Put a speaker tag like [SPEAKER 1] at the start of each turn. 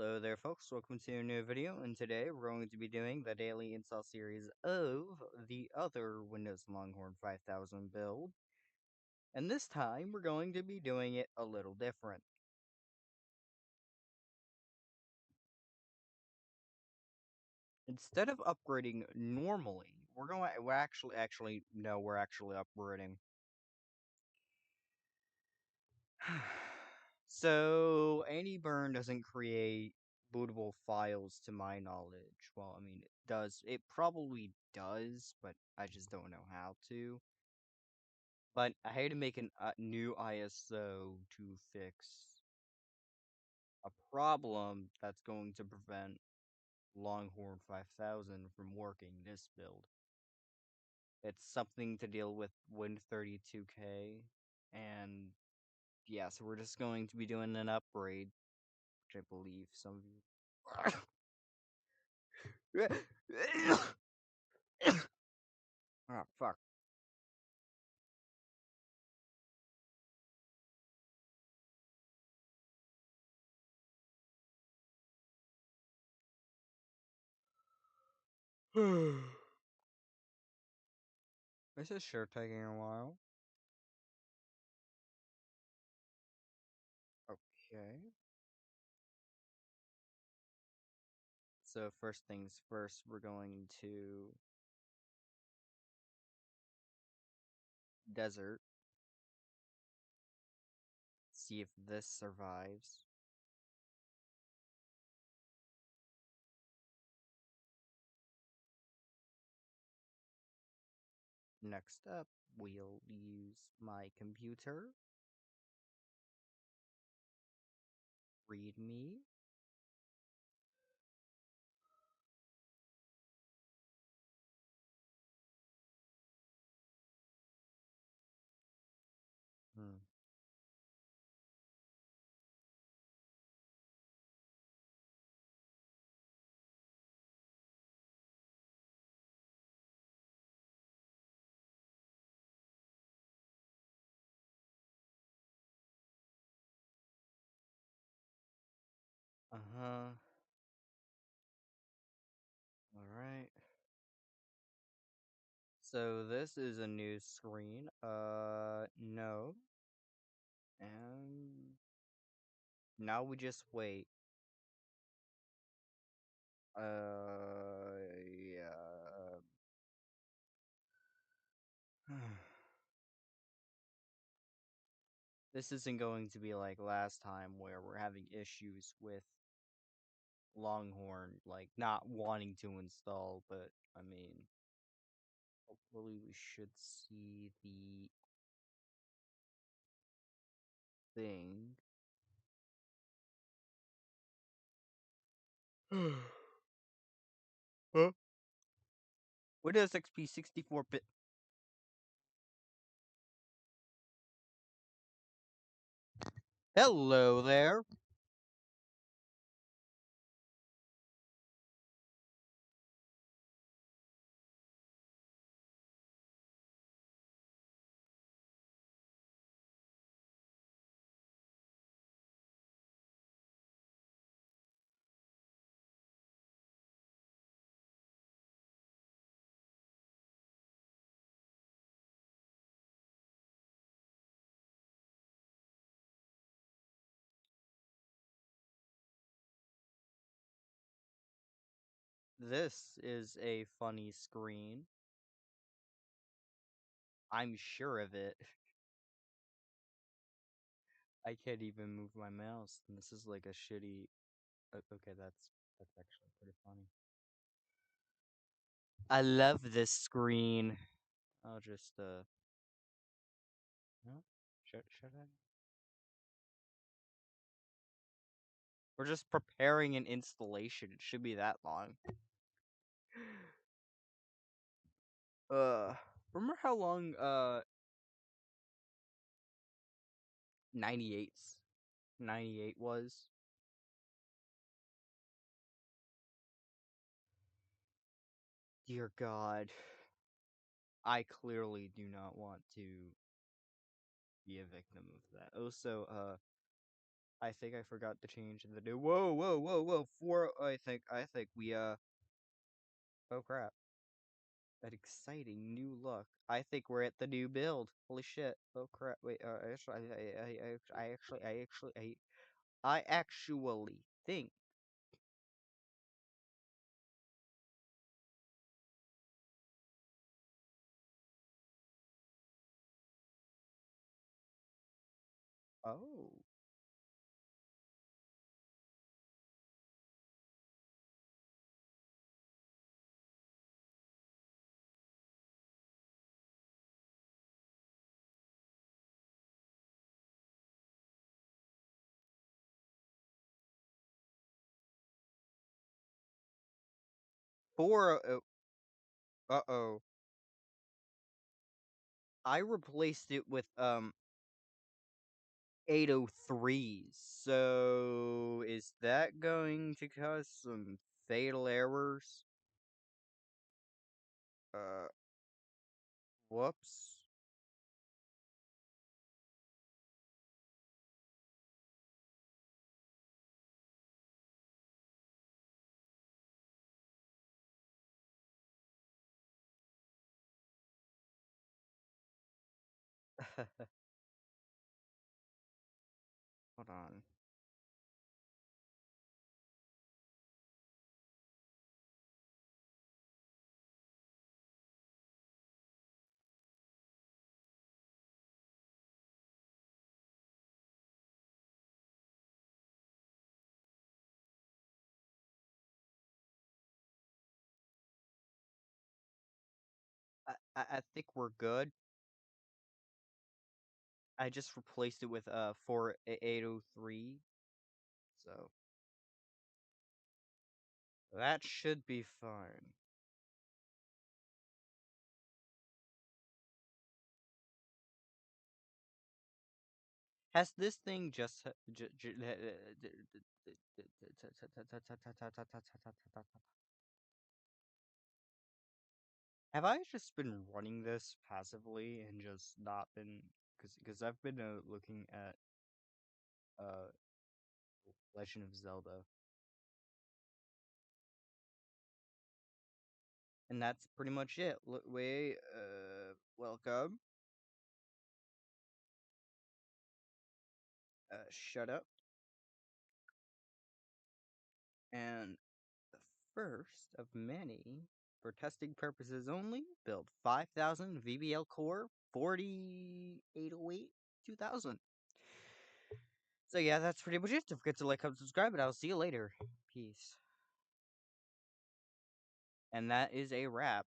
[SPEAKER 1] Hello there, folks. Welcome to a new video, and today we're going to be doing the daily install series of the other Windows Longhorn 5000 build. And this time, we're going to be doing it a little different. Instead of upgrading normally, we're actually no, we're actually upgrading. So, Burn doesn't create bootable files to my knowledge. Well, I mean, it does. It probably does, but I just don't know how to. But I had to make a new ISO to fix a problem that's going to prevent Longhorn 5000 from working this build. It's something to deal with Win32K, and yeah, so we're just going to be doing an upgrade, which I believe some of you. Oh, fuck. This is sure taking a while. Okay. So first things first, we're going to desert. See if this survives. Next up, we'll use my computer. README. Hmm. Uh-huh. Alright. So this is a new screen. No. And now we just wait. Yeah. This isn't going to be like last time where we're having issues with Longhorn, like not wanting to install, but I mean, hopefully we should see the thing. Huh? Windows XP 64-bit. Hello there. This is a funny screen. I'm sure of it. I can't even move my mouse, and this is like a shitty. Okay, that's actually pretty funny. I love this screen. I'll just no, should I? We're just preparing an installation. It should be that long. Uh, remember how long 98 was? Dear God, I clearly do not want to be a victim of that. Also, I think I forgot to change the new. Whoa, whoa, whoa, whoa! Four. I think we. Oh crap! That exciting new look. I think we're at the new build. Holy shit! Oh crap! Wait. Actually, I actually think. Oh. Four. Uh-oh. I replaced it with 803s. So is that going to cause some fatal errors? Uh, whoops. Hold on. I think we're good. I just replaced it with 4803. So that should be fine. Has this thing just have I just been running this passively and just not been because I've been looking at uh Legend of Zelda, and that's pretty much it. Wait, welcome. Shut up. And the first of many, for testing purposes only, build 5000 VBL Core 4808 2000. So yeah, that's pretty much it. Don't forget to like, comment, subscribe, and I'll see you later. Peace. And that is a wrap.